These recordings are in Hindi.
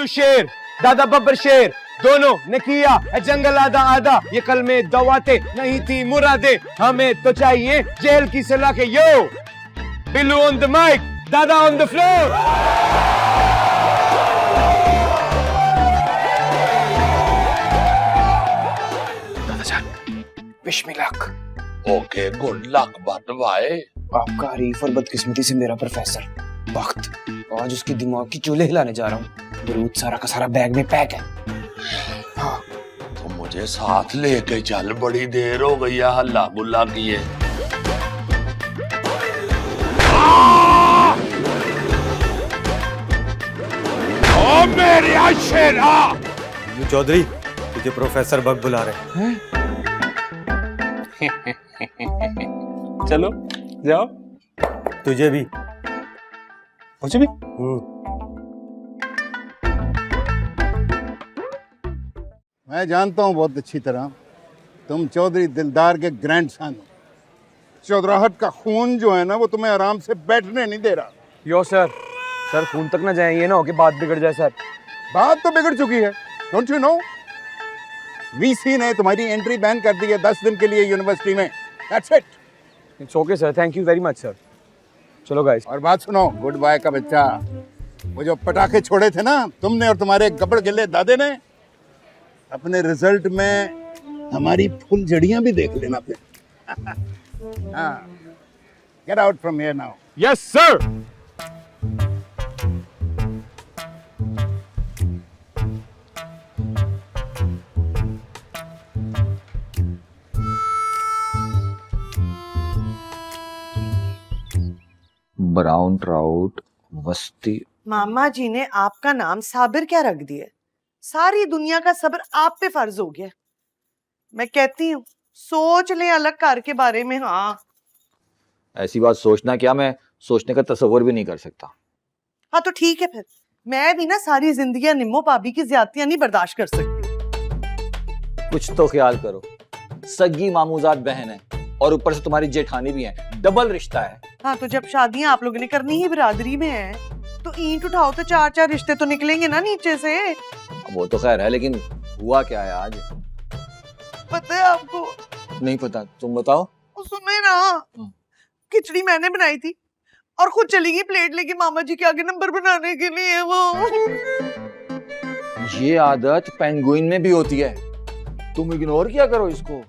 बिल्लू शेर, दादा बब्बर शेर, दोनों ने किया है जंगल आधा आधा। ये कल में दवाते नहीं थी मुरादे, हमें तो चाहिए जेल की सलाह के। यो बिल्लू ऑन द माइक, दादा ऑन द फ्लोर। दादा जान, wish me luck. Okay, good luck but भाई। आपका हरीफ और बदकिस्मती से मेरा प्रोफेसर वक्त, आज उसके दिमाग की चूल्हे हिलाने जा रहा हूँ। बरूद सारा का सारा बैग में पैक है। हाँ। तो मुझे साथ लेके चल, बड़ी देर हो गई है हल्ला गुल्ला किए। ओ मेरे शेरा! चौधरी, तुझे प्रोफेसर बग बुला रहे हैं। चलो जाओ। तुझे भी। मुझे भी। मैं जानता हूँ बहुत अच्छी तरह, तुम चौधरी दिलदार के ग्रैंडसन हो। चौधराहट का खून जो है ना, वो तुम्हें आराम से बैठने नहीं दे रहा। यो सर, सर खून तक ना जाए, ये ना हो कि बात बिगड़ जाए सर। बात तो बिगड़ चुकी है, डोंट यू नो? वीसी ने तुम्हारी एंट्री बैन कर दी है 10 दिन के लिए यूनिवर्सिटी में। That's it. It's okay sir, thank you very much sir. चलो गाइस। और बात सुनो, गुड बाय का बच्चा, वो जो पटाखे छोड़े थे ना तुमने और तुम्हारे गबड़ गिले दादे ने, अपने रिजल्ट में हमारी फुल जड़ियां भी देख लेना फिर। Get out from here now. Yes sir. Brown trout वस्ती। मामा जी ने आपका नाम साबिर क्या रख दिया? सारी दुनिया का सब्र आप पे फर्ज हो गया। मैं कहती हूँ सोच ले अलग कार के बारे में। हाँ, ऐसी बात सोचना क्या, मैं सोचने का तसव्वुर भी नहीं कर सकता। हाँ तो ठीक है फिर, मैं भी ना सारी जिंदगी निम्मो भाभी की ज्यादतियां नहीं बर्दाश्त कर सकती। कुछ तो ख्याल करो, सगी मामूजात बहन है और ऊपर से तुम्हारी जेठानी भी है, डबल रिश्ता है। हाँ तो जब शादियां आप लोगों ने करनी ही बिरादरी में है, तो ईंट उठाओ तो 4-4 रिश्ते तो निकलेंगे ना नीचे से। वो तो खैर है, लेकिन हुआ क्या है आज? पता है आपको? नहीं पता, तुम बताओ। सुने ना, खिचड़ी मैंने बनाई थी और खुद चली गई प्लेट लेके मामा जी के आगे नंबर बनाने के लिए। वो ये आदत पेंगुइन में भी होती है, तुम इग्नोर किया करो इसको।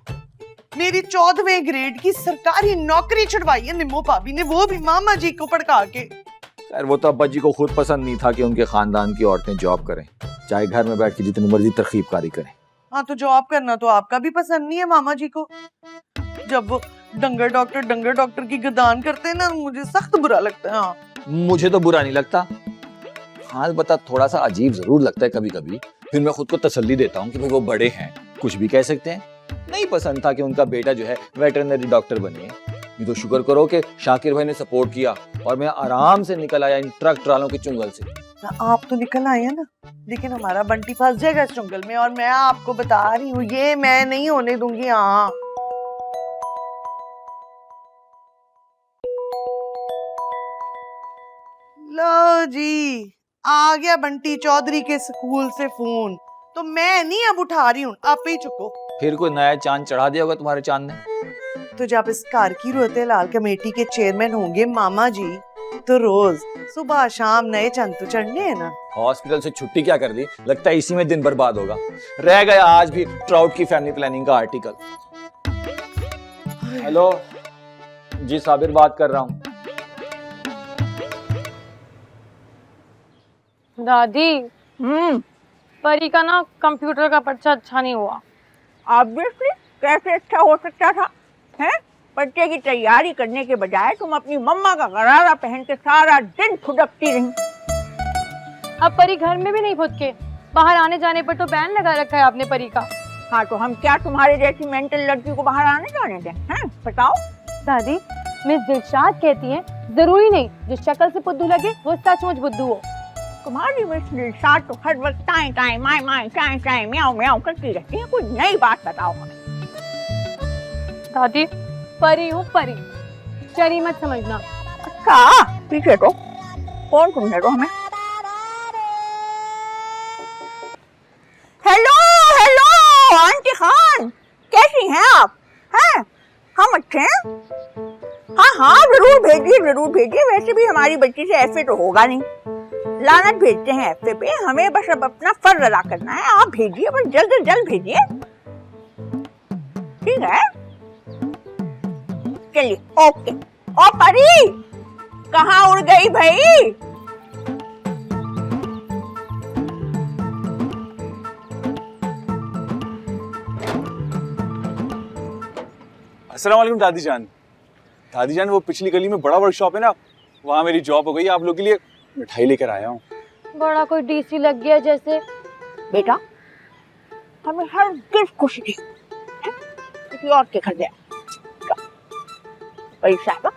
मेरी 14वें ग्रेड की सरकारी नौकरी छुड़वाई है निम्मो भाभी ने, वो भी मामा जी को पड़का के। खैर वो तो अब्बा जी को खुद पसंद नहीं था कि उनके खानदान की औरतें जॉब करें, चाहे घर में बैठ के जितनी मर्जी तरकीबकारी करें। हाँ तो जॉब करना तो आपका भी पसंद नहीं है मामा जी को। जब वो डंगर डॉक्टर की गदान करते हैं ना, मुझे सख्त बुरा लगता है। हाँ। मुझे तो बुरा नहीं लगता, हाँ बता थोड़ा सा अजीब जरूर लगता है कभी कभी। फिर मैं खुद को तसल्ली देता हूँ कि भाई वो बड़े हैं, कुछ भी कह सकते हैं। नहीं पसंद था कि उनका बेटा जो है वेटरनरी डॉक्टर बने, ये तो शुक्र करो कि शाकिर भाई ने सपोर्ट किया और मैं आराम से निकल आया इन ट्रक ट्रालों के चुंगल से। आप तो निकल आए हैं ना, लेकिन हमारा बंटी फंस जाएगा इस चुंगल में, और मैं आपको बता रही हूँ ये मैं नहीं होने दूंगी। हाँ लो जी, आ गया बंटी चौधरी के स्कूल से फोन, तो मैं नहीं अब उठा रही हूँ, आप ही चुको। फिर कोई नया चांद चढ़ा दिया होगा तुम्हारे चांद ने। तो जब इस कार की रोते लाल कमेटी के चेयरमैन होंगे मामा जी, तो रोज सुबह शाम नए चंद तो चढ़ने हैं ना। हॉस्पिटल से छुट्टी क्या कर दी, लगता है इसी में दिन बर्बाद होगा। रह गया आज भी ट्राउट की फैमिली प्लानिंग का आर्टिकल। हेलो जी, साबिर बात कर रहा हूँ। दादी, परी का ना कंप्यूटर का पर्चा अच्छा नहीं हुआ। ऑब्वियसली, कैसे अच्छा हो सकता था? हैं? पर्चे की तैयारी करने के बजाय तुम अपनी मम्मा का गरारा पहन के सारा दिन फुदकती रही। अब परी घर में भी नहीं फुदके, बाहर आने जाने पर तो बैन लगा रखा है आपने परी का। हाँ तो हम क्या तुम्हारे जैसी मेंटल लड़की को बाहर आने जाने दें? हैं? बताओ। दादी, मिस दिलशाद कहती हैं जरूरी नहीं जो शक्ल से बुद्धू लगे वो सचमुच बुद्धू हो। तुम्हारी मिस दिलशाद तो हर वक्त time time my my time time म्याऊं म्याऊं करती रहती है। कोई नई बात बताओ हमें। दादी, परी हूँ परी, चरी मत समझना। अच्छा, पीछे तो कौन सुनने दो हमें। अच्छे हैं। हाँ हाँ जरूर भेजिए। वैसे भी हमारी बच्ची से ऐसे तो होगा नहीं, लानत भेजते हैं ऐसे पे। हमें बस अब अपना फर्ज अदा करना है। आप भेजिए, बस जल्द से जल्द भेजिए, ठीक है? चलिए, ओके। ओ परी, कहाँ उड़ गई भाई? अस्सलाम वालेकुम दादी जान। दादी जान, वो पिछली गली में बड़ा वर्कशॉप है ना, वहाँ मेरी जॉब हो गई। आप लोग के लिए मिठाई लेकर आया हूँ। बड़ा कोई डीसी लग गया जैसे। बेटा, हमें हर किस खुशी थी किसी और के घर गया। भाई साहब,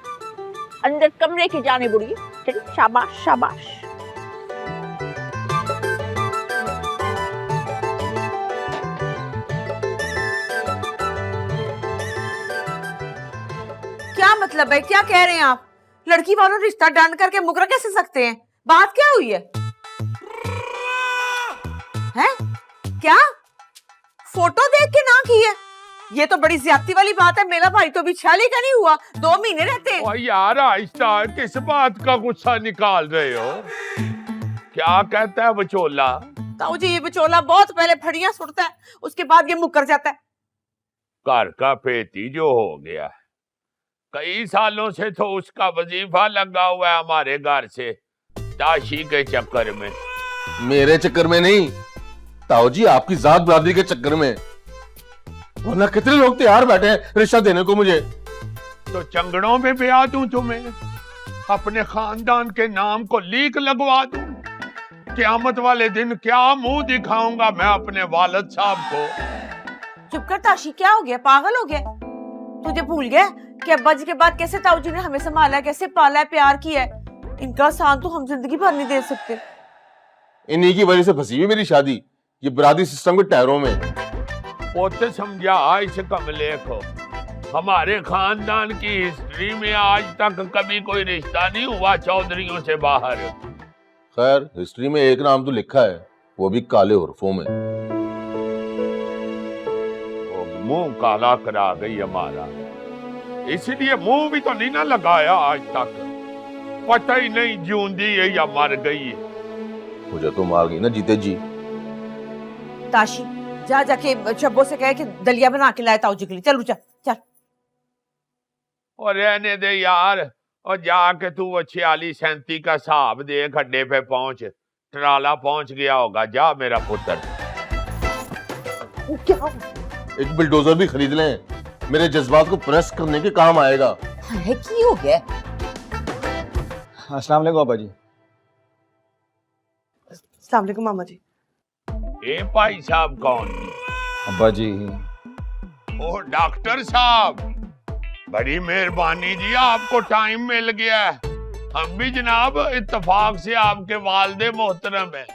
अंदर कमरे की जाने बुढ़ी। चलिए, शाबाश शाबाश। क्या मतलब है? क्या कह रहे हैं आप? लड़की वालों रिश्ता डन करके मुकरा कैसे सकते हैं? बात क्या हुई है? हैं? क्या फोटो देख के ना की है? ये तो बड़ी ज्यादती वाली बात है। मेरा भाई तो अभी 6 का नहीं हुआ, 2 महीने रहते हैं। और यार आहिस्ता, किस बात का गुस्सा निकाल रहे हो? क्या कहता है बचोला? ताऊ जी, ये बचोला बहुत पहले फड़ियां सुटता है, उसके बाद ये मुकर जाता है। घर का पेटी जो हो गया, कई सालों से तो उसका वजीफा लगा हुआ है हमारे घर से, ताशी के चक्कर में। मेरे चक्कर में नहीं ताऊ जी, आपकी जात बरादरी के चक्कर में। वरना कितने लोग तैयार बैठे हैं रिश्ता देने को मुझे। तो चंगड़ों में ब्याह दूं तुम्हें, अपने खानदान के नाम को लीक लगवा दूं। क़यामत वाले दिन क्या मुंह दिखाऊंगा मैं अपने वालिद साहब को। चुप कर ताशी, क्या हो गया? पागल हो गया? तुझे भूल गया कि अब्बा जी के बाद कैसे ताऊ जी ने हमें संभाला है, कैसे पाला है, प्यार किया है। इनका साथ तो हम जिंदगी भर नहीं दे सकते। इन्हीं की वजह से फंसी हुई मेरी शादी, ये बरादरी सिस्टम के टायरों में। पोते समझा इस कमले को, हमारे खानदान की हिस्ट्री में आज तक कभी कोई रिश्ता नहीं हुआ चौधरियों से बाहर। खैर, हिस्ट्री में एक नाम तो लिखा है, वो भी काले हुर्फों में। वो मुंह काला करा गई हमारा, इसलिए मुंह भी तो नहीं ना लगाया आज तक। पता ही नहीं जिंदी है या मर गई है। मुझे तो मार गई ना जीते जी। ताशी, जा जाके शब्बो से कहे कि दलिया बना के लाए ताऊ जी के लिए। चल चल चल। और रहने दे यार, और जाके तू वो 46-37 का हिसाब दे, खड्डे पे पहुंच, ट्राला पहुंच गया होगा। जा मेरा पुत्र। क्या एक बुलडोजर भी खरीद लें, मेरे जज्बात को प्रेस करने के काम आएगा। है? की हो गया? अस्सलाम वालेकुम अब्बा जी। अस्सलाम वालेकुम मामा जी। ए भाई साहब कौन? अब्बा जी, ओ डॉक्टर साहब, बड़ी मेहरबानी जी, आपको टाइम मिल गया है। हम भी जनाब इत्तेफाक से आपके वालिदे मोहतरम है।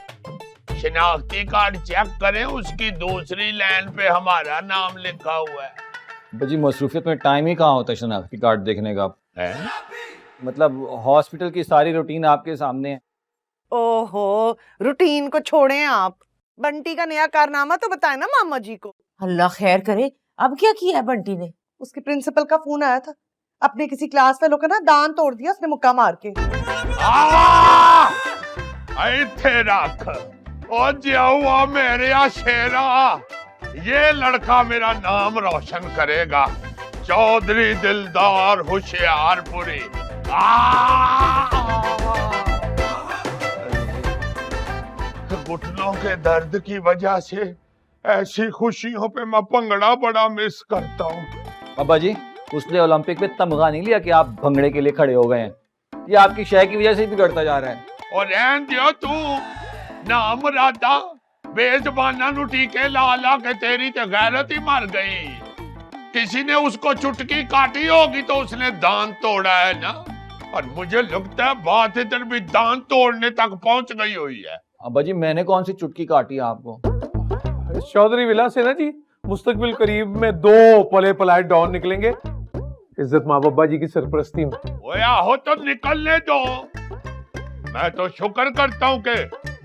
शिनाख्ती कार्ड चेक करें, उसकी दूसरी लाइन पे हमारा नाम लिखा हुआ है। अब्बा जी, मसरूफियत में टाइम ही कहाँ होता है शनाख्ती कार्ड देखने का। मतलब हॉस्पिटल की सारी रूटीन आपके सामने है। ओहो, रूटीन को छोड़ें आप, बंटी का नया कारनामा तो बताए ना मामा जी को। अल्लाह खैर करे, अब क्या किया है बंटी ने? उसके प्रिंसिपल का फोन आया था, अपने किसी क्लास फेलो का ना दांत तोड़ दिया उसने मुक्का मार के। इत्थे रख ओ जिया मेरे शेरा, ये लड़का मेरा नाम रोशन करेगा। चौधरी दिलदार होशियारपुरी। घुटनों के दर्द की वजह से ऐसी खुशियों पे मैं भंगड़ा बड़ा मिस करता हूँ। अब्बा जी, उसने ओलंपिक में तमगा नहीं लिया कि आप भंगड़े के लिए खड़े हो गए हैं। ये आपकी शय की वजह से ही बिगड़ता जा रहा है। और रहन दियो तू ना मुरादा, बेजबाना नु टीके ला ला के तेरी तो गैरत ही मर गई। किसी ने उसको चुटकी काटी होगी तो उसने दांत तोड़ा है ना। और मुझे लगता है बात इधर भी दांत तोड़ने तक पहुंच गई हुई है। अब्बा जी, मैंने कौन सी चुटकी काटी है आपको? चौधरी विला से ना जी, मुस्तकबिल करीब में 2 पले पलाए डॉन निकलेंगे, इज्जत माँ बाबा जी की सरपरस्ती में। ओए आहो तो निकलने दो। मैं तो शुक्र करता हूँ कि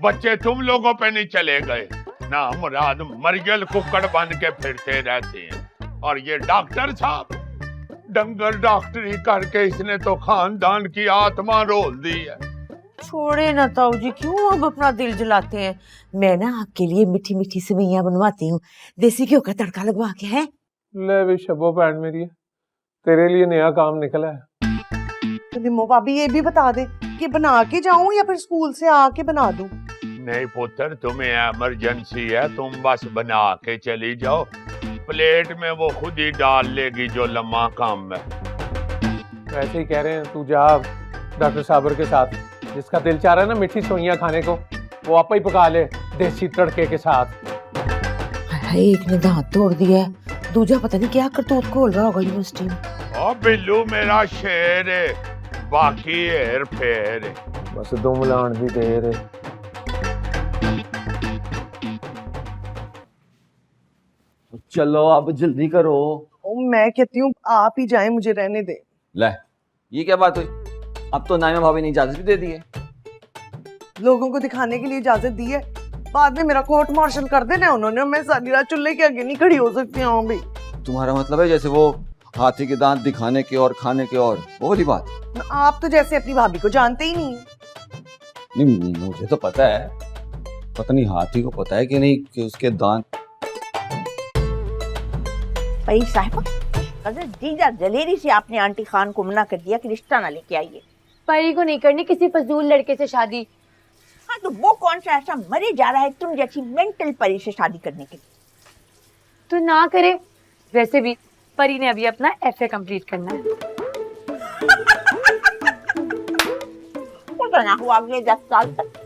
बच्चे तुम लोगों पे नहीं चले गए। ना मुराद मरियल कुकड़ बन के फिरते रहते हैं। और ये डॉक्टर साहब, डंगर डॉक्टरी करके इसने तो खानदान की आत्मा रोल दी है। छोड़े ना ताऊ जी, क्यों अब अपना दिल जलाते हैं। मैं ना आपके लिए मीठी मीठी सेवइयां बनवाती हूँ, देसी घी का तड़का लगवा के। है ले भी शबो पैंट मेरी है, तेरे लिए नया काम निकला है। तो निम्मो भाभी ये भी बता दे कि बना के जाऊं या फिर स्कूल से आके बना दूं। नहीं पुत्र, तुम्हें इमरजेंसी है, तुम बस बना के चली जाओ, प्लेट में वो खुद ही डाल लेगी जो लम्हा काम है। ऐसे ही कह रहे हैं, तू जा डॉक्टर साबर के साथ, जिसका दिल चाह रहा है ना मीठी सोइयां खाने को, वो आप ही पका ले देसी तड़के के साथ। एक ने दांत तोड़ दिया है, दूजा पता नहीं क्या करतूत खोल रहा होगा यूनिवर्सिटी में। ओ बिल्लू मेरा शेर है, बाकी हेर फेर है। बस दो मिलान भी देर है। चलो अब जल्दी करो। मैं कहती हूँ आप ही जाएं, मुझे रहने दे। ले, ये क्या बात हुई? अब तो नाइमा भाभी ने इजाजत भी दे दी है। लोगों को दिखाने के लिए इजाजत दी है, बाद में मेरा कोर्ट मार्शल कर देना उन्होंने, मैं सारी रात चूल्हे के आगे नहीं खड़ी हो सकती हूँ भाई। तुम्हारा मतलब है जैसे वो हाथी के दांत दिखाने के और खाने के, और वो वाली बात? आप तो जैसे अपनी भाभी को जानते ही नहीं। नहीं, मुझे तो पता है, पता नहीं हाथी को पता है कि नहीं कि उसके दांत। भाई साहिबा, अगर जीजा जलेरी से आपने आंटी खान को मना कर दिया कि रिश्ता ना लेके आइए। परी को नहीं करनी किसी फजूल लड़के से शादी। हाँ तो वो कौन सा ऐसा मरे जा रहा है तुम जैसी मेंटल परी से शादी करने के लिए? तो ना करे। वैसे भी परी ने अभी अपना FA कंप्लीट करना है। पता ना हुआ अगले 10 साल तक।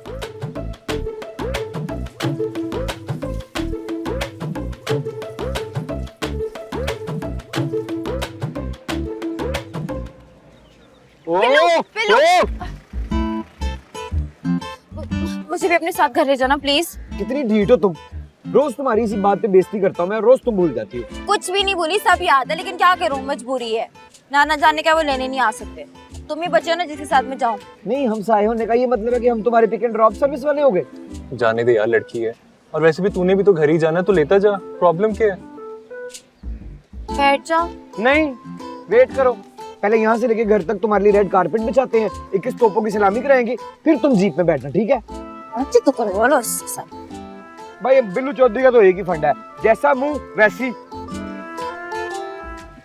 मुझे भी अपने साथ घर ले जाना प्लीज। कितनी ढीठ हो तुम, रोज तुम्हारी इसी बात पे बेइज्जती करता हूँ मैं, रोज तुम भूल जाती हो। कुछ भी नहीं बोली, सब याद है, लेकिन क्या करूँ, मजबूरी है। नाना जाने का वो लेने नहीं आ सकते। तुम ही बचे हो ना जिसके साथ में जाऊँ। नहीं, हम साए होने का ये मतलब है कि हम तुम्हारे पिक एंड ड्रॉप सर्विस वाले हो गए। जाने दे यार, लड़की है, और वैसे भी तूने भी तो घर ही जाना, तो लेता जा, प्रॉब्लम क्या है? बैठ जाओ। नहीं, वेट करो, पहले यहाँ से लेके घर तक तुम्हारे लिए रेड कारपेट बिछाते हैं, 21 तोपों की सलामी कराएंगे, फिर तुम जीप में बैठना, ठीक है? अच्छे तो करो बोलो उससे। भाई बिल्लू चौधरी का तो एक ही फंडा है, जैसा मुंह वैसी।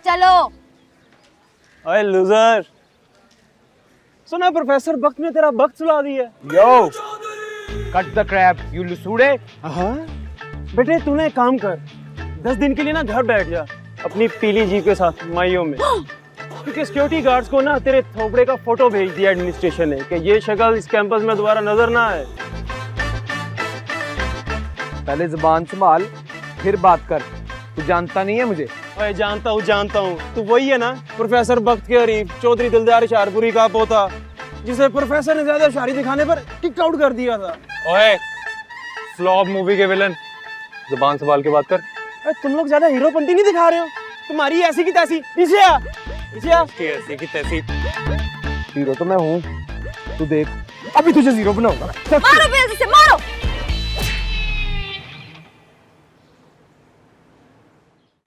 चलो। ओए लूजर, सुना प्रोफेसर बक ने तेरा बक चला दिया। यो, कट द क्रैप, यू लसूड़े। हाँ बेटे, तूने एक काम कर, 10 दिन के लिए ना घर बैठ जा अपनी पीली जीप के साथ माइयों में, क्योंकि सिक्योरिटी गार्ड्स को ना तेरे थोपड़े का फोटो भेज दिया एडमिनिस्ट्रेशन ने कि ये शक्ल इस कैंपस में दोबारा नजर ना आए। पहले जुबान संभाल, फिर बात कर, तू जानता नहीं है मुझे। ओए जानता हूँ, तू वही है ना प्रोफेसर बख्त के हरीफ चौधरी दिलदार होशियारपुरी का पोता, जिसे प्रोफेसर ने ज्यादा होशियारी दिखाने पर किक आउट कर दिया था। ओए फ्लॉप मूवी के विलन, जुबान संभाल के बात कर। तुम लोग ज्यादा हीरोपंती नहीं दिखा रहे हो, तुम्हारी ऐसी की तैसी। पीछे आ, पीछे आ। ऐसी की तैसी। हीरो तो मैं हूँ, तू देख, अभी तुझे जीरो बनाऊंगा। मारो बेल से, मारो।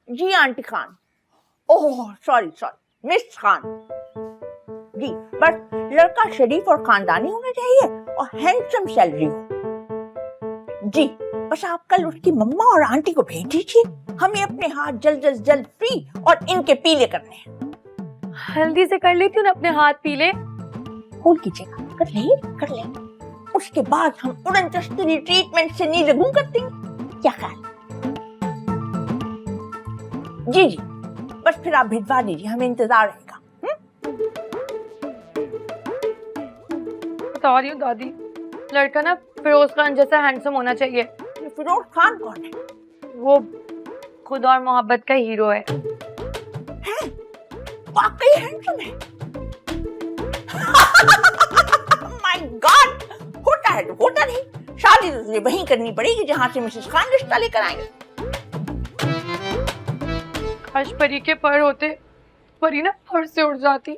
जी aunty Khan, oh sorry miss Khan ji, बस लड़का शरीफ और खानदानी होना चाहिए और हैंडसम सैलरी हो जी। बस आप कल उसकी मम्मा और आंटी को भेज दीजिए, हमें अपने हाथ जल्द फ्री और इनके पीले करने हैं। हल्दी से कर लेती हूँ ना अपने हाथ पीले। फूल कीजिएगा, कर ले। उसके बाद हम उड़न तस्तरी ट्रीटमेंट से नींद गुम कर देंगे, क्या ख्याल? जी, बस फिर आप भिजवा दीजिए, हमें इंतजार रहेगा। बता रही हूँ दादी, लड़का ना फिरोज खान जैसा हैंडसम होना चाहिए। फिरोज खान कौन है? वो खुद और मोहब्बत का हीरो है। वाकई हैंडसम है। माय गॉड, होता है तो होता नहीं, शादी तो तुझे वहीं करनी पड़ेगी जहां से मिसेस खान रिश्ता लेकर आएंगे। काश परी के पर होते, परी ना फर से उड़ जाती।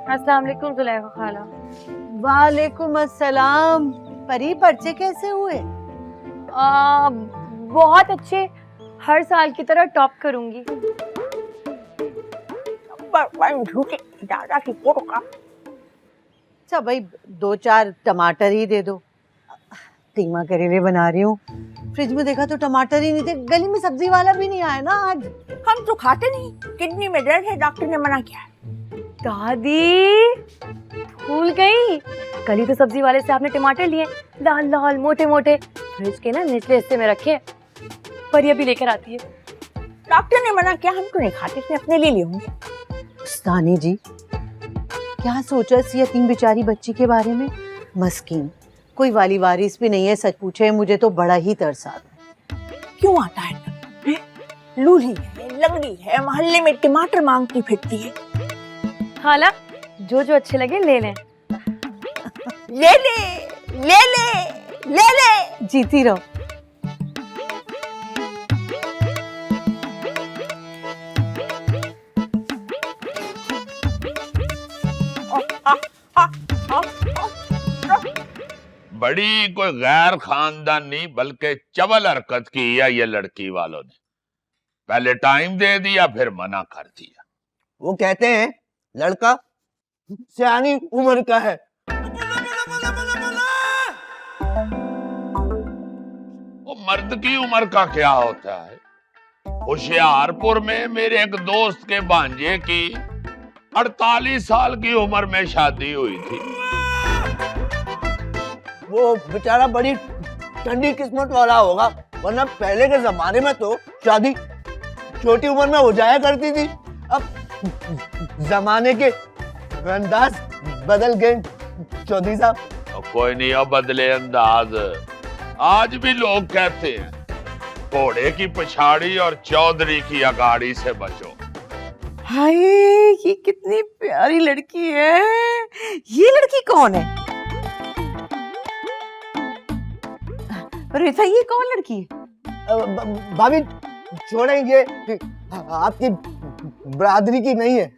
अस्सलाम वालेकुम जुलेखा खाला। वालेकुम अस्सलाम। परी, पर्चे कैसे हुए? बहुत अच्छे, हर साल की तरह टॉप करूंगी। झूठे दादा की फोटो का। अच्छा भाई, 2-4 टमाटर ही दे दो। कीमा करेले बना रही हूँ, फ्रिज में देखा तो टमाटर ही नहीं थे। गली में सब्जी वाला भी नहीं आया ना आज। हम तो खाते नहीं, किडनी में दर्द है, डॉक्टर ने मना किया है। दादी भूल गई, कल ही तो सब्जी वाले से आपने टमाटर लिए, लाल लाल मोटे मोटे, फ्रिज के ना निचले हिस्से में रखे। पर ये भी लेकर आती है। डॉक्टर ने मना किया, हम तो नहीं खाते, इसने अपने लिए लिए होंगे। उस्तानी जी, क्या सोचा इस यतीम बेचारी बच्ची के बारे में? मस्कीन, कोई वाली वारिस भी नहीं है। सच पूछे मुझे तो बड़ा ही तरस आता है। क्यों आता है? लूली है, लंगड़ी है, मोहल्ले में टमाटर मांगती फिरती है। खाला, जो जो अच्छे लगे ले लें। ले ले ले ले ले ले। जीती रहो। बड़ी कोई गैर खानदानी बल्कि चवल हरकत की है ये लड़की वालों ने। पहले टाइम दे दिया, फिर मना कर दिया। वो कहते हैं लड़का सियानी उम्र का है। वो मर्द की उम्र का क्या होता है? होशियारपुर में मेरे एक दोस्त के भांजे की 48 साल की उम्र में शादी हुई थी। वो बेचारा बड़ी ठंडी किस्मत वाला होगा, वरना पहले के जमाने में तो शादी छोटी उम्र में हो जाया करती थी। अब जमाने के अंदाज बदल गए चौधरी साहब। कोई नहीं, अब बदले अंदाज। आज भी लोग कहते हैं घोड़े की पछाड़ी और चौधरी की अगाड़ी से बचो। हाय, ये कितनी प्यारी लड़की है। ये लड़की कौन है? रिथा, ये कौन लड़की है? भाभी छोड़ेंगे, आपकी बरादरी की नहीं है।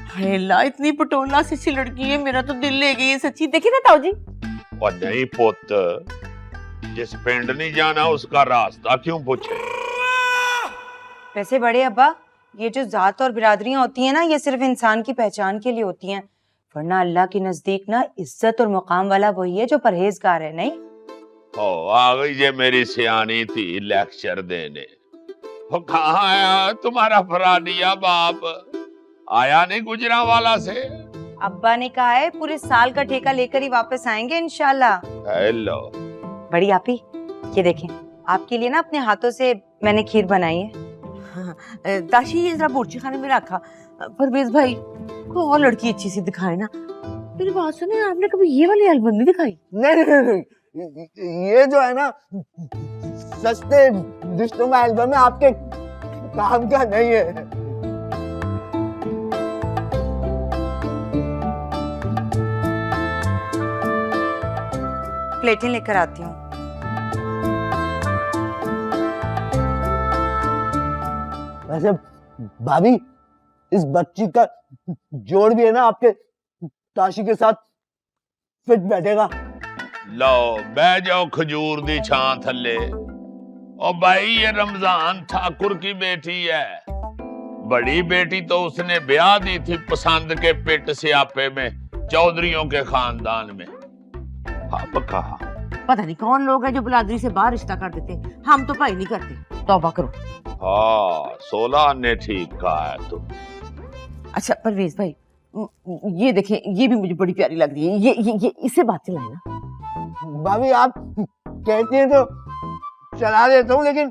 हाय ला, इतनी पटोला सी लड़की है, मेरा तो दिल ले गई है सच्ची। देखिए ना ताऊ जी। और नहीं पुत, जिस पिंड नहीं जाना उसका रास्ता क्यों पूछे? वैसे बड़े अब्बा, ये जो जात और बिरादरियां होती हैं ना, ये सिर्फ इंसान की पहचान के लिए होती हैं, वरना अल्लाह के नजदीक ना इज्जत और मुकाम वाला वही है जो परहेजगार है। नहीं ओ, आ गई ये मेरी सियानी थी लेक्चर देने। वो कहाँ आया तुम्हारा फराडिया बाप? आया नहीं गुजरांवाला से? अब्बा ने कहा है पूरे साल का ठेका लेकर ही वापस आएंगे इंशाल्लाह। हेलो बड़ी आपी, ये देखें, आपके लिए ना अपने हाथों से मैंने खीर बनाई है। ताशी, ये जरा बुर्जी खाने में रखा। परवेज भाई, कोई और लड़की अच्छी सी दिखाए ना। मेरी बात सुने, आपने कभी ये वाली एल्बम नहीं दिखाई? नहीं, ये जो है ना सस्ते रिश्तों का एल्बम है, आपके काम का नहीं है। प्लेटें लेकर आती हूँ। वैसे भाभी, इस बच्ची का जोड़ भी है ना आपके ताशी के साथ फिट बैठेगा। लो बह जाओ खजूर दी छां थल्ले। ओ भाई, ये रमजान ठाकुर की बेटी है। बड़ी बेटी तो उसने ब्याह दी थी पसंद के पिट स्यापे में, चौधरियों के खानदान में। अब कहा पता नहीं कौन लोग हैं जो बिरादरी से बाहर रिश्ता कर देते। हम तो भाई नहीं करते, तौबा करो। हाँ, 16 ने ठीक कहा है तुम। अच्छा परवेज भाई, ये देखें, ये भी मुझे बड़ी प्यारी लग रही है। ये इससे बात चलाए ना। भाभी, आप कहती हैं तो चला देता हूँ, लेकिन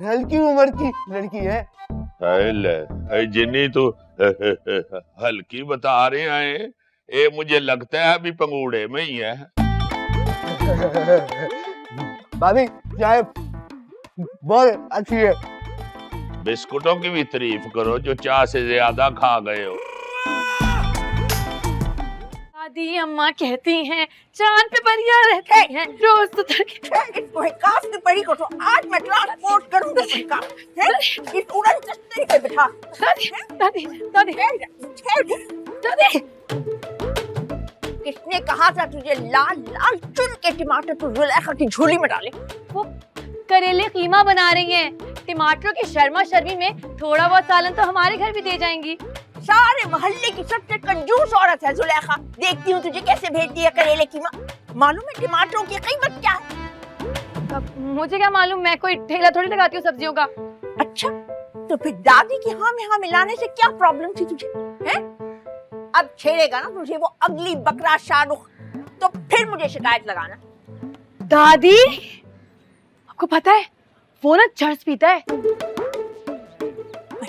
हल्की उम्र की लड़की है। जिन्नी तो हल्की बता रहे हैं, ये मुझे लगता है अभी पंगूड़े में ही है। भाभी, चाय बहुत अच्छी है। बिस्कुटों की भी तारीफ करो जो चाय से ज्यादा खा गए हो। दादी अम्मा कहती हैं चांद पे परियां रहती हैं, रोज तो इसको है काफ की पड़ी को तो आज मैं ट्रांसपोर्ट करूंगा इसका। इस उड़न चश्मे पे बिठा। दादी दादी दादी दादी किसने कहा था तुझे लाल लाल चुन के टमाटर तू जुलेखा की झोली में डाले? वो करेले कीमा बना रही हैं। टमाटरों की शर्मा शर्मी में थोड़ा बहुत सालन तो हमारे घर भी दे जाएंगी। सारे मोहल्ले की सबसे कंजूस औरत है जुलेखा। देखती हूँ तुझे कैसे भेजती है करेले कीमा। मालूम है टमाटरों की कीमत क्या है? अब मुझे क्या मालूम, मैं कोई ठेला थोड़ी लगाती हूँ सब्जियों का। अच्छा, तो फिर दादी की हाँ मिलाने से क्या प्रॉब्लम थी तुझे? हैं? अब छेड़ेगा ना तुझे वो अगली बकरा शाहरुख, तो फिर मुझे शिकायत लगाना। दादी, आपको पता है वो ना चर्च पीता है। अरे,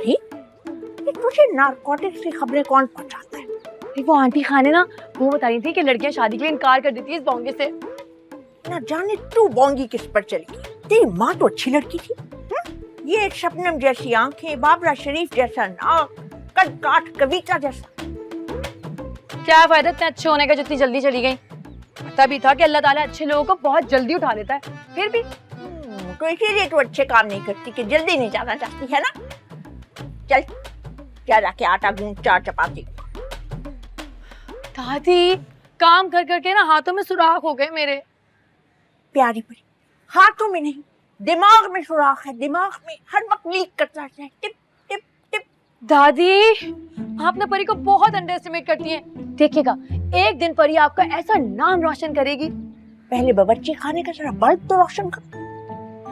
ये तुझे नारकोटिक्स की खबरें कौन पहुंचाता है? वो आंटी खाने ना वो बता रही थी कि लड़कियां शादी के लिए इनकार कर देती है इस बोंगे से। ना जाने तू बोंगी किस पर चली गई। तेरी माँ तो अच्छी लड़की थी। ये शबनम जैसी आंखें, बाबरा शरीफ जैसा नाक, कद काठ कविता जैसा। क्या फायदा इतने अच्छे होने का जितनी जल्दी चली गई। पता भी था कि अल्लाह ताला अच्छे लोगों को बहुत जल्दी उठा लेता है, फिर भी तो इसीलिए तू अच्छे काम नहीं करती कि जल्दी नहीं जाना चाहती है ना। चल क्या जाके आटा गूंद 4 चपाती। दादी, काम कर करके ना हाथों में सुराख हो गए मेरे। प्यारी परी, हाथों में नहीं दिमाग में सुराख है। दिमाग में हर वक्त लीक करता है, टिप टिप टिप। दादी, आप ना परी को बहुत अंडर एस्टिमेट करती हैं। देखिएगा एक दिन परी आपका ऐसा नाम रोशन करेगी। पहले बावर्ची खाने का जरा बल्ब तो रोशन कर।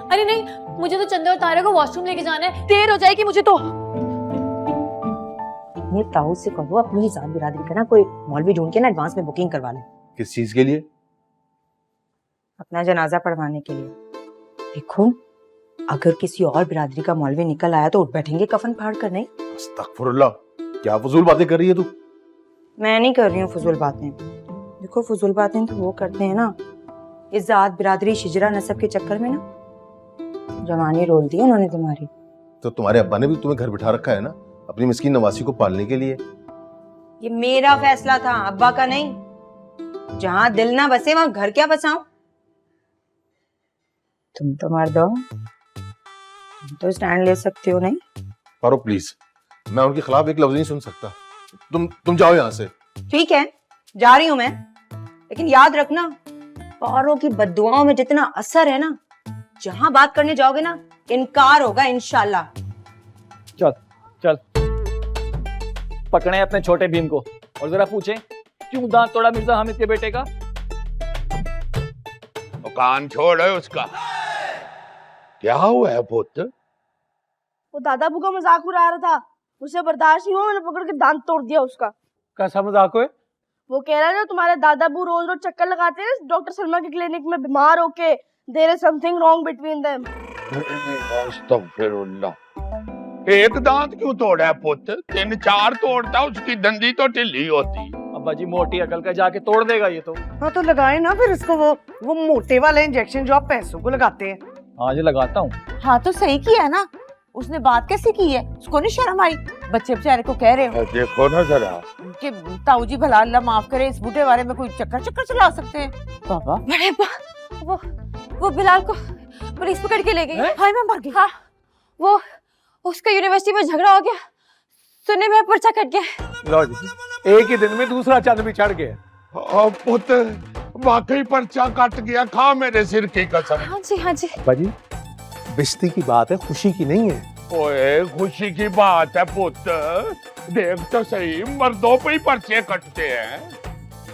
अरे नहीं, मुझे तो चंदे और तारे को वॉशरूम लेके जाना है, देर हो जाएगी मुझे तो। ये ताऊ से कहो अपनी जात बिरादरी का ना कोई मौलवी ढूंढ के ना एडवांस में बुकिंग करवा ले। किस चीज के लिए? अपना जनाजा पढ़वाने के लिए। देखो, अगर किसी और बिरादरी का मौलवी निकल आया तो उठ बैठेंगे कफन फाड़ कर। नहीं, अस्तगफुरुल्लाह, क्या फजूल बातें कर रही है तू? मैं नहीं कर रही हूँ फजूल बातें। देखो, फजूल बातें तो वो करते हैं ना, इस जात बिरादरी शिजरा नस्ब के चक्कर में ना जवानी रोल दी उन्होंने तुम्हारी। तो तुम्हारे अब्बा ने भी तुम्हें घर बिठा रखा है ना अपनी मिस्कीन नवासी को पालने के लिए। ये मेरा फैसला था, अब्बा का नहीं। जहां दिल ना बसे वहां घर क्या बसाऊं? तुम तो मर्द हो, तुम तो स्टैंड ले सकते हो। नहीं पारो प्लीज, मैं उनके खिलाफ एक लफ्ज नहीं सुन सकता। तुम जाओ यहाँ से। ठीक है, जा रही हूं मैं, लेकिन याद रखना पारों की बद्दुआओं में जितना असर है ना, जहां बात करने जाओगे ना इनकार होगा इंशाल्लाह। चल चल, पकड़े अपने छोटे भीम को और जरा पूछें क्यों दांत तोड़ा मिर्जा हामिद के बेटे का। तो कान छोड़ है उसका। क्या हुआ है पुत्र? वो दादा बू का मजाक उड़ा रहा था, उसे बर्दाश्त नहीं हुआ, मैंने पकड़ के दांत तोड़ दिया उसका। कैसा मजाक है? वो कह रहा है तुम्हारे दादा बू रोज रोज चक्कर लगाते हैं डॉक्टर सलमा के क्लिनिक में बीमार होके। There is something wrong between them. अस्तगफिरुल्लाह। एक दांत क्यों तोड़ा है पुत्र? 3-4 तोड़ता, उसकी दंदी तो ढिली होती। अब्बा जी मोटी अकल का जाके तोड़ देगा ये तो। हाँ तो लगाए ना फिर इसको वो मोटे वाला इंजेक्शन जो आप पैसों को लगाते हैं। हाँ जी लगाता हूँ। हाँ तो सही किया है ना, उसने बात कैसे की है, उसको नहीं शर्म आई? बच्चे बेचारे को कह रहे हो देखो ना जरा कि ताऊ जी भला अल्लाह माफ करे, इस बूढ़े बारे में कोई चक्कर चला सकते हैं। बाबा बड़े वो बिलाल को पुलिस पकड़ के ले गई। हाय मैं मर गई। हाँ, वो उसका यूनिवर्सिटी में झगड़ा हो गया, सुनने में पर्चा कट गया। लो जी, एक ही दिन में दूसरा चंद भी चढ़ गया। पुत्र वाकई पर्चा कट गया, खा मेरे सिर की कसम। हाँ जी हाँ जी। बाजी, बेइज्जती की बात है, खुशी की नहीं है। ओए खुशी की बात है पुत्र, देख तो सही मर्दों पे ही पर्चे कटते हैं।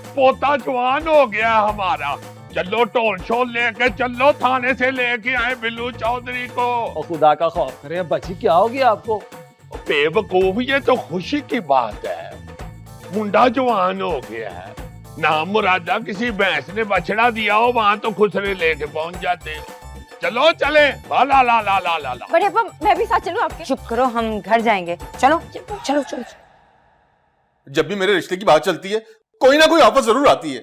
पोता जवान हो गया हमारा, चलो टोल शोल लेके चलो, थाने से लेके आए बिल्लू चौधरी को। और खुदा का खौफ करे अब्बा जी, क्या हो गया आपको? बेवकूफ, ये तो खुशी की बात है, मुंडा जवान हो गया है। नाम मुरादा किसी भैंस ने बछड़ा दिया हो, वहां तो खुसरे लेके पहुंच जाते हो। चलो चले। ला ला ला ला ला ला। बड़े अब्बा मैं भी साथ चलूं आपके? चुप करो, हम घर जाएंगे। चलो चलो चलो। जब भी मेरे रिश्ते की बात चलती है कोई ना कोई आफत जरूर आती है।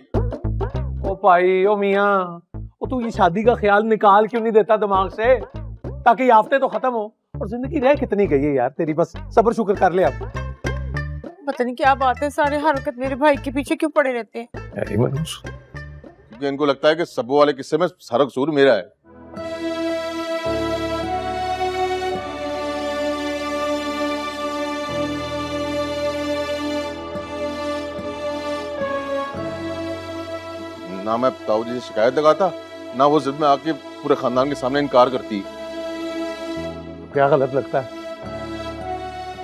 ओ भाई, ओ मियाँ, ओ तू ये शादी का ख्याल निकाल क्यों नहीं देता दिमाग से, ताकि आफतें तो खत्म हो और जिंदगी रह कितनी गई है यार तेरी, बस सब्र शुक्र कर ले अब। पता नहीं क्या बात है, सारे हरकत मेरे भाई के पीछे क्यों पड़े रहते हैं। क्योंकि इनको लगता है कि सबो वाले किस्से में सारा कसूर मेरा है। ना मैं ताऊ जी से शिकायत लगाता, ना वो जिद में आके पूरे खानदान के सामने इनकार करती। क्या गलत लगता है?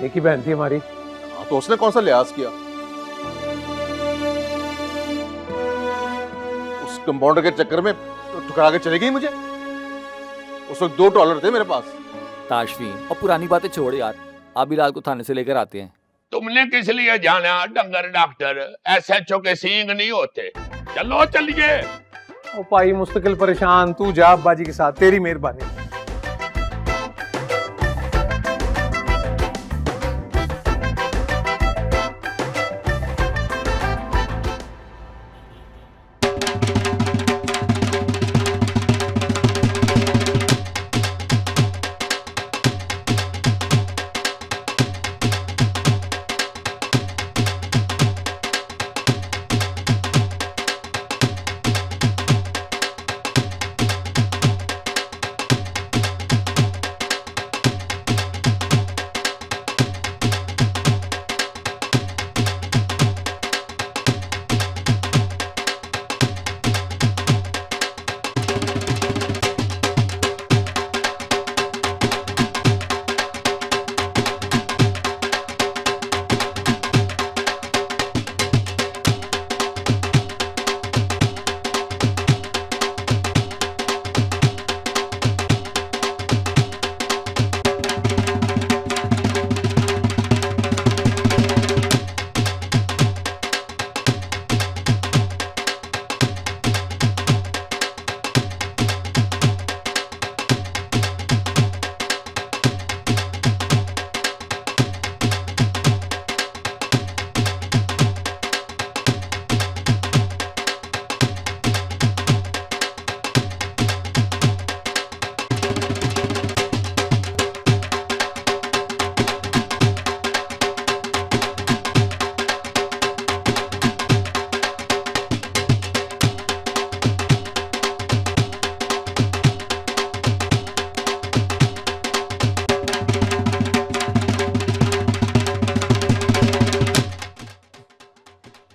एक ही बहन थी हमारी। हाँ, तो उसने कौन सा लिहाज किया? उस कंपाउंडर के चक्कर में ठुकरा के चली गई मुझे। उस वक्त $2 थे मेरे पास। ताशफी, और पुरानी बातें छोड़ यार, आप बिलाल को थाने से लेकर आते हैं। तुमने किस लिए जाना डंगर डॉक्टर? SHO के सींग नहीं होते। चलो चलिए। ओ भाई मुस्तकिल परेशान, तू जा अब्बा जी के साथ, तेरी मेहरबानी।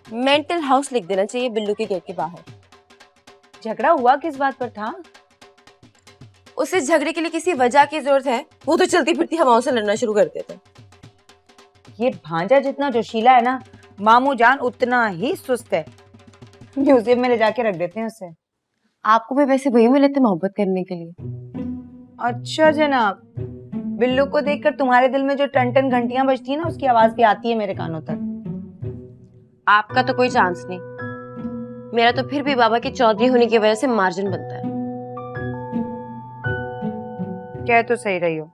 मेंटल हाउस लिख देना चाहिए बिल्लू के गेट के बाहर। झगड़ा हुआ किस बात पर था? उसे झगड़े के लिए किसी वजह की जरूरत है, वो तो चलती फिरती हवाओं से लड़ना शुरू कर देते। ये भांजा जितना जोशीला है ना, मामू जान उतना ही सुस्त है। म्यूजियम में ले जाके रख देते हैं उसे। आपको भी वैसे वही मिले थे मोहब्बत करने के लिए। अच्छा जनाब, बिल्लू को देखकर तुम्हारे दिल में जो टन टन घंटियां बजती है ना, उसकी आवाज भी आती है मेरे कानों तक। आपका तो कोई चांस नहीं, मेरा तो फिर भी बाबा के चौधरी होने की वजह से मार्जिन बनता है। कह तो सही रही हो,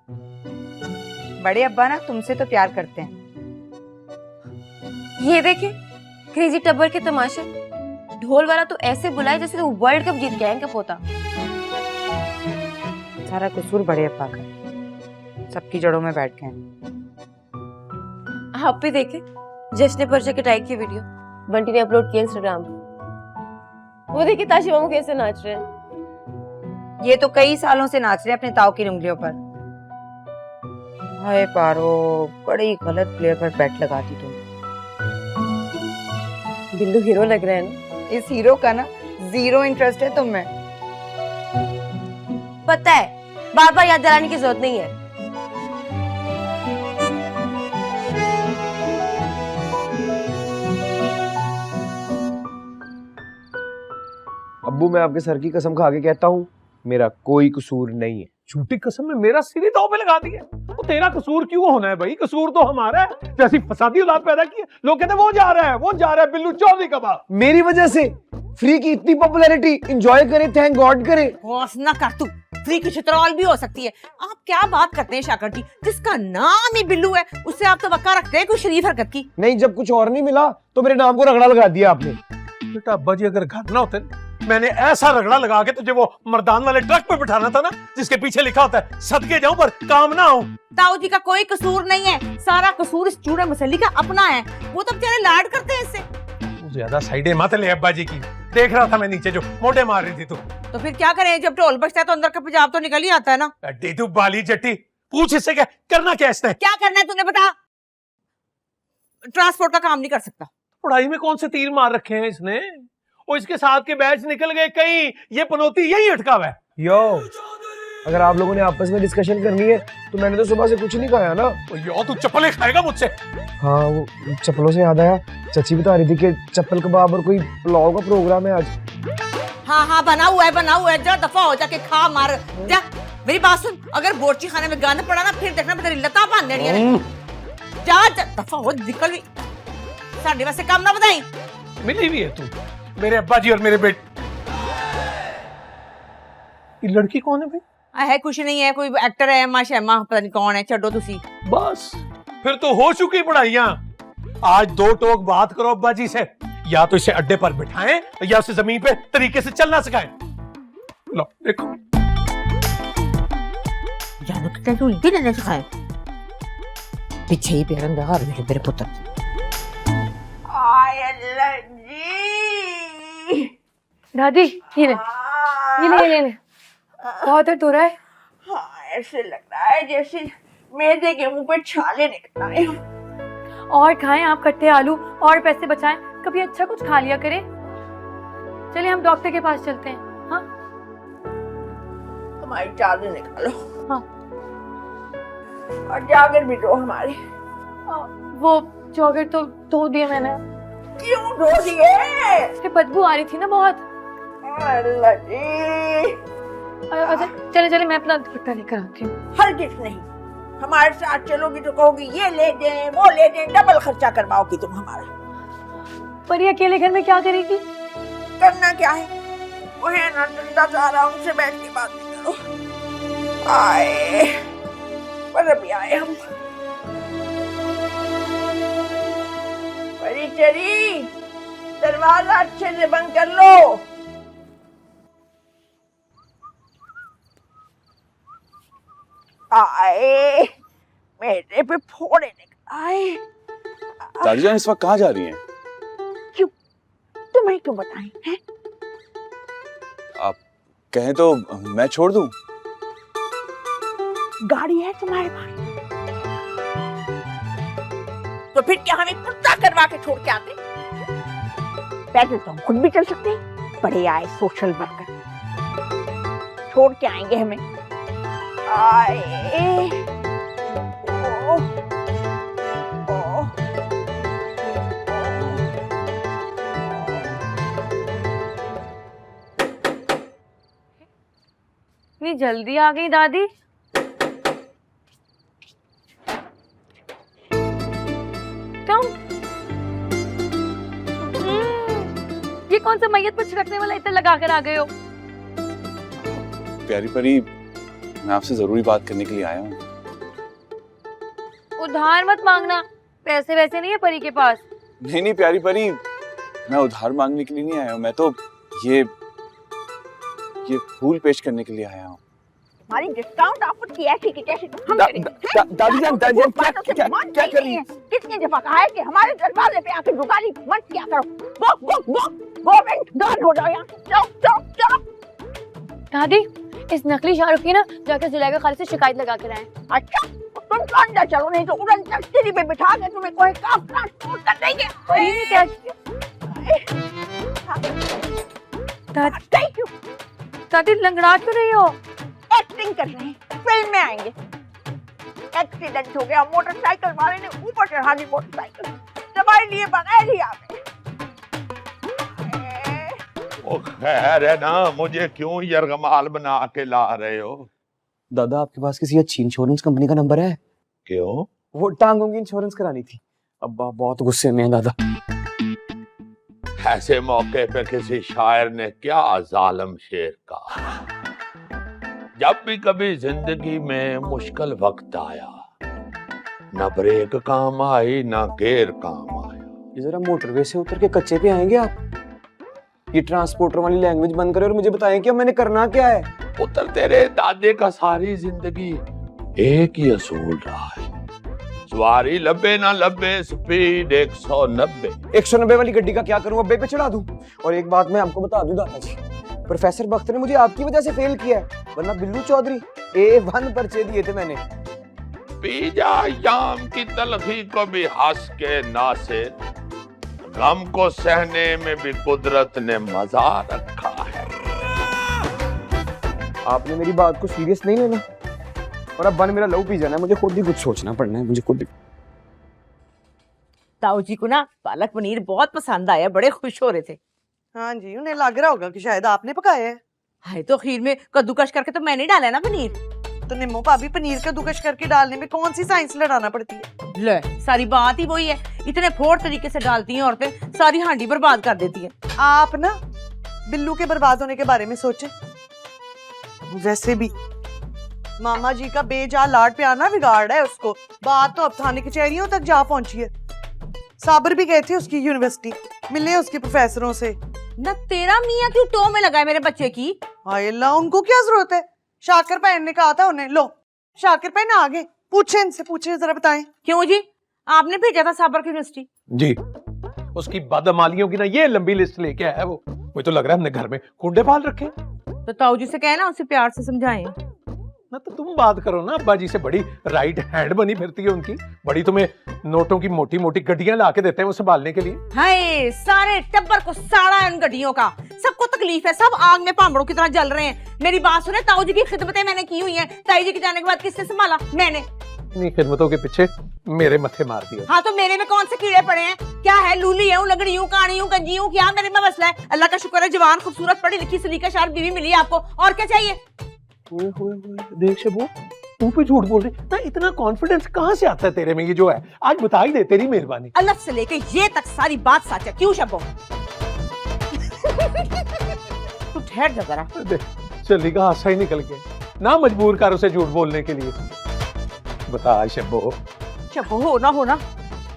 बड़े अब्बा ना तुमसे तो प्यार करते हैं। ये देखे क्रेजी टब्बर के तमाशे। ढोल वाला तो ऐसे बुलाए जैसे वो वर्ल्ड कप जीत गया इनका पोता। सारा कसूर बड़े अब्बा का, सबकी जड़ों में बैठ गए। आप भी देखे जश्न पर कटाई की वीडियो बंटी ने अपलोड किया इंस्टाग्राम पे। वो देखिए ताशी मामू कैसे नाच रहे हैं। ये तो कई सालों से नाच रहे हैं अपने ताऊ की उंगलियों पर। हाय पारो, बड़ी गलत प्लेयर पर बैट लगा दी तुम। बिल्लू हीरो लग रहा है ना। इस हीरो का ना जीरो इंटरेस्ट है तुम में। पता है, बार बार याद दिलाने की जरूरत नहीं है। अब्बू मैं आपके सर की कसम खा के कहता हूँ, मेरा कोई कसूर नहीं है। झूठी कसम में मेरा सिर ही दांव पे लगा दिया। वो तेरा कसूर क्यों होना है भाई? कसूर तो हमारा है। जैसी फसादी औलाद पैदा की है, लोग कहते हैं वो जा रहा है, वो जा रहा है बिल्लू चौधरी का बाप। मेरी वजह से फ्री की इतनी पॉपुलैरिटी एंजॉय करे, थैंक गॉड करे। बॉस ना कर तू, फ्री की चित्रौल भी हो सकती है। आप क्या बात करते हैं शाकर जी, जिसका नाम ही बिल्लू है उससे आप तो वक्का रखते हैं कोई शरीफ हरकत की। नहीं, जब कुछ और नहीं मिला तो मेरे नाम को रगड़ा लगा दिया आपने। बेटा अब्बा जी अगर घर ना होते, मैंने ऐसा रगड़ा लगा के तुझे वो मर्दान वाले ट्रक पे बिठाना था ना, जिसके पीछे लिखा होता है सदके जाऊं पर काम ना हो। ताऊ जी का कोई कसूर नहीं है, सारा कसूर इस चूड़े मसली का अपना है। वो तो बेचारे लाड करते हैं इससे। ज्यादा साइडे मत ले अब्बा जी की। देख रहा था मैं नीचे जो मोटे मार रही थी तू। तो फिर क्या करें, जब ढोल बजता है तो अंदर का पेजाब तो निकल ही आता है ना। अड्डी तू बाली जट्टी, पूछ इससे क्या करना, क्या इसने क्या करना है तूने बता। ट्रांसपोर्ट का काम नहीं कर सकता। पढ़ाई में कौन से तीर मार रखे हैं इसने? और इसके साथ के बैच निकल गए कहीं, ये पनौती यही अटका हुआ है। यो, अगर आप लोगों ने आपस में डिस्कशन करनी है तो मैंने तो सुबह से कुछ नहीं खाया ना। यो तू चप्पलें खाएगा मुझसे? हाँ, वो चप्पलों से याद आया, चची बता रही थी कि चप्पल कबाब और कोई पुलाव का प्रोग्राम है आज। हाँ बना हुआ है, जा दफा हो जाके खा मार जा। मेरी बात सुन, अगर बोर्ची खाने में गाना पड़ा ना फिर देखना तेरी लता बांध देनी है। जा दफा हो, निकल भी, साढ़े वास्ते काम ना बताई। मिली भी है तू मेरे अब्बा जी और मेरे बेटे। ये लड़की कौन है भाई? है कुछ नहीं है, कोई एक्टर है, एम्मा शर्मा पता नहीं कौन है, छड्डो तुसी। बस फिर तो हो चुकी पढ़ाइयां। आज दो टोक बात करो अब्बा जी से, या तो इसे अड्डे पर बिठाएं या उसे जमीन पे तरीके से चलना सिखाएं। लो देखो, जानो कितना तू इतने लेने सिखाए, पीछे ही पेरन दगा मेरे पुत्र। आय अल्लाह जी। दादी ये ले बहुत दर्द हो रहा है। हाँ, ऐसे लग रहा है जैसे मैदे के मुंह पे छाले निकल आए। और खाएं आप कट्टे आलू और पैसे बचाएं, कभी अच्छा कुछ खा लिया करें। चलिए हम डॉक्टर के पास चलते हैं। हाँ हमारी चादर निकालो। हाँ और जागर भी दो हमारे। वो जॉगर तो धो दिए मैंने। क्यों धो दिए? बदबू आ रही थी ना बहुत। अल्लाह जी। अच्छा चले मैं अपना दुपट्टा लेकर आती हूँ। हरगिज़ नहीं, हमारे साथ चलोगी तो कहोगी ये ले दें वो ले दें, डबल खर्चा करवाओगी तुम हमारा। पर ये अकेले घर में क्या करेगी? करना क्या है, वो है ना डंडा चारा, उनसे बैठ के बात नहीं करो। आए पर अभी आए हम। बड़ी चरी, दरवाजा अच्छे से बंद कर लो। आए मेरे पे फोड़े निकल आए। दादी जान इस वक्त कहाँ जा रही हैं? क्यों, तुम्हें क्यों बताएं हैं? आप कहें तो मैं छोड़ दूं? गाड़ी है तुम्हारे पास तो फिर क्या हमें कुत्ता करवा के छोड़ के आते? पैदल तो हम खुद भी चल सकते हैं, बड़े आए सोशल वर्कर छोड़ के आएंगे हमें। आए इतनी जल्दी आ गई दादी? तुम ये कौन सा मैयत पर छिड़कने वाला इतना लगा कर आ गए हो? प्यारी परी, मैं आपसे जरूरी बात करने के लिए आया हूँ। उधार मत मांगना, पैसे वैसे नहीं है परी के पास। नहीं प्यारी परी, मैं उधार मांगने के लिए नहीं आया हूँ, मैं तो ये फूल पेश करने के लिए आया हूँ। हमारी डिस्काउंट ऑफर की ऐसी कि कैसी तो हम दादी जान क्या कर रही हैं? कितनी दफा कहा है कि हमारे दरवाजे पे आके दुकानी मत क्या करो। गवर्नमेंट गन हो जाओ यहाँ। चलो दादी, इस नकली शाहरुख की ना जाकर जुलेखा खाली से शिकायत लगा कर आए। अच्छा तुम तो अंदर चलो, नहीं तो उड़न तख्ती पे बिठा के तुम्हें कोई काम ट्रांसपोर्ट कर देंगे। दादी लंगड़ा क्यों रही हो? एक्टिंग कर रहे हैं, फिल्म में आएंगे। एक्सीडेंट हो गया, मोटरसाइकिल वाले ने ऊपर चढ़ा दी मोटरसाइकिल, दवाई लिए बगैर ही आ गए। ओ खैर है ना, मुझे क्यों यरगमाल बना के ला रहे हो? दादा आपके पास किसी अच्छी इंश्योरेंस कंपनी का नंबर है? क्यों? वो टांगों की इंश्योरेंस करानी थी। अब्बा बहुत गुस्से में है दादा। ऐसे मौके पे किसी शायर ने क्या जालिम शेर कहा, जब भी कभी जिंदगी में मुश्किल वक्त आया, न ब्रेक काम आई न गेयर काम आया। ये जरा मोटरवे से उतर के कच्चे पे आएंगे आप? ये ट्रांसपोर्टर वाली लैंग्वेज बंद करें और मुझे बताएं कि मैंने करना क्या है। पुत्र तेरे दादे का सारी जिंदगी एक ही असूल रहा है, सवारी लब्बे ना लब्बे, स्पीड 190। 190 वाली गड्डी का क्या करूं, अब्बे पे चढ़ा दूं? और एक बात मैं आपको बता दूं दादाजी, प्रोफेसर बख्तर ने मुझे आपकी वजह से फेल किया है, वरना बिल्लू चौधरी A1 पर्चे दिए थे मैंने। पी जा याम की तलखी को भी हंस के नासिर, गम को सहने में भी कुदरत ने मजा रखा है। आपने मेरी बात को सीरियस नहीं लेना और अब बन मेरा लहू पी जाना है। मुझे खुद ही कुछ सोचना पड़ना है, मुझे खुद ही। ताऊ जी को ना पालक पनीर बहुत पसंद आया, बड़े खुश हो रहे थे। हाँ जी, उन्हें लग रहा होगा कि शायद आपने पकाया है। हाय तो खीर में कद्दूकश करके तो मैंने डाला ना पनीर। तो निम्मो भाभी, पनीर कद्दूकश करके डालने में कौन सी साइंस लड़ाना पड़ती है? ले, सारी बात ही वही है, इतने फोड़ तरीके से डालती हैं औरतें, सारी हांडी बर्बाद कर देती हैं। आप ना बिल्लू के बर्बाद होने के बारे में सोचे। वैसे भी मामा जी का बेजा लाड प्यार ना बिगाड़ है उसको। बात तो अब थाने कचहरियों तक जा पहुंची है। साबर भी गए थे उसकी यूनिवर्सिटी, मिले उसके प्रोफेसरों से। ना तेरा मियाँ क्यों टो में लगा है मेरे बच्चे की? हाय अल्लाह, उनको क्या जरूरत है? शाकिर पहन ने कहा था उन्हें। लो, शाकिर पहन आगे, पूछे इनसे, पूछे जरा बताएं। क्यों जी, आपने भेजा था साबर की यूनिवर्सिटी? जी, उसकी बदअमालियों की ना ये लंबी लिस्ट लेके आया है वो। मुझे तो लग रहा है हमने घर में कुंडे पाल रखे। तो ताऊ जी से कहना, उसे प्यार से समझाएं। ना तो तुम बात करो ना, अब्बा जी से बड़ी राइट हैंड बनी फिरती है उनकी। बड़ी तुम्हें नोटों की मोटी मोटी गड्डियां ला के देते हैं वो संभालने के लिए। हाय, सारे टब्बर को साड़ा है उन गड्डियों का। सबको तकलीफ है, सब आग में पामड़ों की तरह जल रहे हैं। मेरी बात सुने, ताऊ जी की खिदमतें मैंने की हुई हैं। ताई जी के जाने के बाद किसने संभाला? मैंने। इन्हीं खिदमतों के पीछे मेरे मत्थे मार दिया। हाँ तो मेरे में कौन से कीड़े पड़े हैं? क्या है, लूली है, लगड़ी हूँ, कानी हूँ, गंजी हूँ, क्या मेरे में मसला है? अल्लाह का शुक्र है, जवान खूबसूरत पढ़ी लिखी सलीका शार बीवी मिली है आपको, और क्या चाहिए? देख शबू, तू पे झूठ बोल रही ना, इतना कॉन्फिडेंस कहाँ से आता है तेरे में? ये जो है आज बता ही दे, तेरी मेहरबानी। अल्लाह से लेके ये तक सारी बात सच है। क्यों शबो? तू ठहर जा जरा। चली का हासा ही निकल गया ना, मजबूर कर उसे झूठ बोलने के लिए। बता शब्बो। शब्बो हो ना,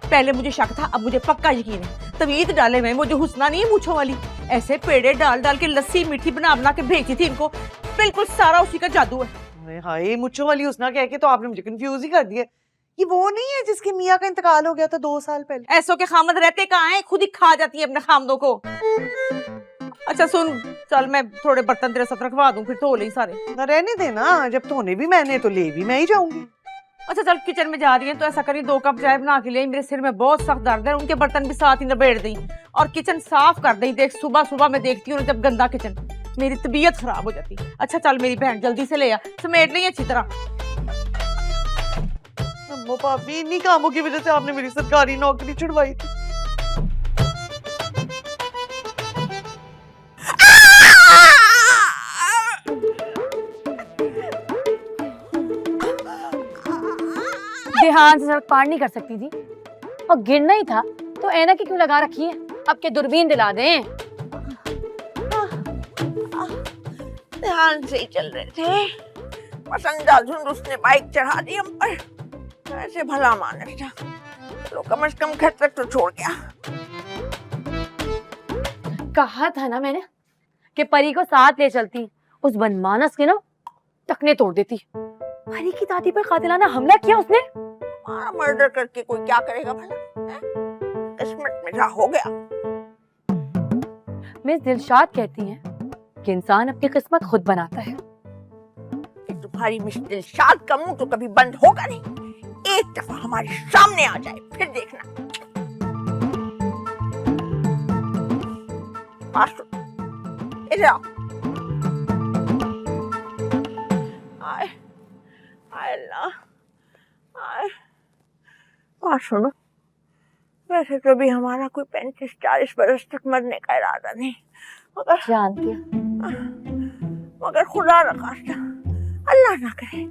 पहले मुझे शक था, अब मुझे पक्का यकीन है। तवीत डाले में मुझे हुस्ना नहीं है मूछों वाली, ऐसे पेड़े डाल डाल के लस्सी मीठी बना बना के भेजी थी इनको। बिल्कुल सारा उसी का जादू है। हाय, मुझ्छों वाली हुस्ना कह के तो आपने मुझे कंफ्यूज ही कर दिया। ये वो नहीं है जिसके मियाँ का इंतकाल हो गया था 2 साल पहले? ऐसों के खामद रहते कहाँ हैं, खुद ही खा जाती है अपने खामदों को। अच्छा सुन, चल मैं थोड़े बर्तन तेरे साथ रखवा दूं, फिर धो ले सारे। ना रहने देना, जब धोने भी मैंने तो ले भी मैं ही जाऊंगी। अच्छा चल, किचन में जा रही है तो ऐसा करी 2 कप चाय बना के ले। मेरे सिर में बहुत सख्त दर्द है, उनके बर्तन भी साथ ही निबेड़ दी और किचन साफ कर दी। देख सुबह सुबह मैं देखती हूँ जब गंदा किचन, मेरी तबीयत खराब हो जाती। अच्छा चल मेरी बहन, जल्दी से ले आ, समेट नहीं अच्छी तरह। अम्मो भाभी, इन्हीं कामों की वजह से आपने मेरी सरकारी नौकरी छुड़वाई थी। ध्यान से सड़क पार नहीं कर सकती थी और गिरना ही था तो ऐनक की क्यों लगा रखी है? अब के दूरबीन दिला दें। ध्यान से ही चल रहे थे, पसंदा धुंध उसने बाइक चढ़ा दी हम पर। ऐसे भला मानस था, चलो कम से कम घर तक तो छोड़ गया। कहा था ना मैंने कि परी को साथ ले चलती, उस बनमानस के ना टखने तोड़ देती। परी की दादी पर कातिलाना हमला किया उसने। हमारा मर्डर करके कोई क्या करेगा भला? किस्मत में था, हो गया। मिस दिलशाद कहती हैं कि इंसान अपनी किस्मत खुद बनाता है। तुम्हारी मिस दिलशाद का मुंह तो कभी बंद होगा नहीं। एक दफा हमारे सामने आ जाए फिर देखना। इधर आओ। सुनो, वैसे तो भी हमारा कोई 35-40 बरस तक मरने का इरादा नहीं, मगर खुदा न खास्ता, अल्लाह ना करे,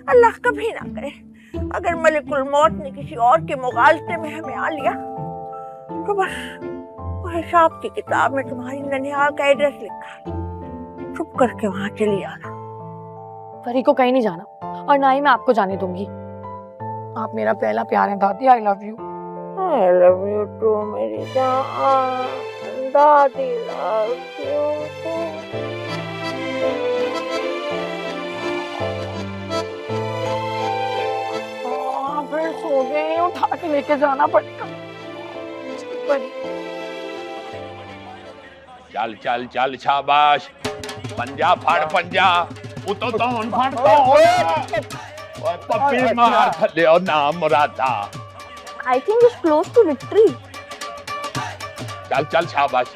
अल्लाह कभी ना करे, अगर मलिकुल मौत ने किसी और के मुगालते में हमें आ लिया तो बस वो हिसाब की किताब में तुम्हारी ननिहाल का एड्रेस लिखा है, चुप करके वहां चली आना। परी को कहीं नहीं जाना और ना ही मैं आपको जाने दूंगी। आप मेरा पहला प्यार है दादी। I love you. I love you too मेरी जान, दादी लव यू। फिर सो गए, उठा के लेके जाना पड़ेगा। चल चल चल, शाबाश, पंजा फाड़ पंजा, उतो तो उन फाड़ तो ओए पप्पी मार थले और नाम मुरादा। I think it's close to victory. चल चल शाबाश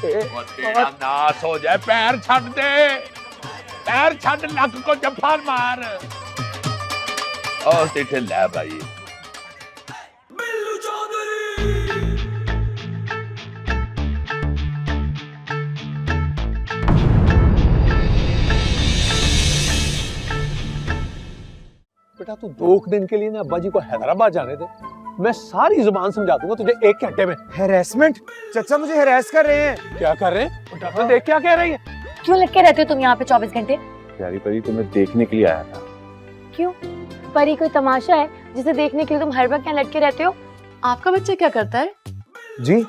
और तेरा नाश हो जाए पैर छड़ दे पैर छड़ लक को जफा मार और तिठे ले भाई बेटा तू 2 दिन के लिए ना अब्बा जी को हैदराबाद जाने दे, मैं सारी जुबान समझा दूंगा तुझे 1 घंटे में। हैरेसमेंट? चाचा मुझे हैरेस कर रहे हैं। क्या कर रहे हैं? डॉक्टर देख क्या कह रही है? क्यों लटके रहते हो तुम यहाँ पे 24 घंटे? प्यारी परी तुम्हें देखने के लिए आया था। क्यों? परी कोई तमाशा है जिसे देखने के लिए तुम हर वक्त यहाँ लटके रहते हो? आपका बच्चा क्या करता है? जी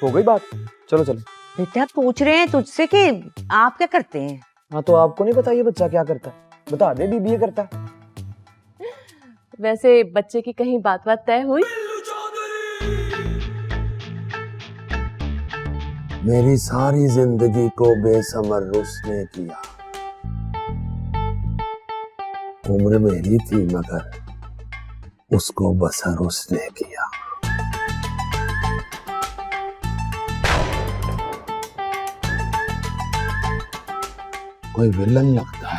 हो गई बात, चलो चलो। बेटा पूछ रहे हैं तुझसे कि आप क्या करते हैं। हाँ तो आपको नहीं पता ये बच्चा क्या करता है? बता दे बीबी ये करता है। वैसे बच्चे की कहीं बात तय हुई? मेरी सारी जिंदगी को बेसमर उसने किया। उम्र मेरी थी मगर उसको बसर उसने किया। कोई विलन लगता है।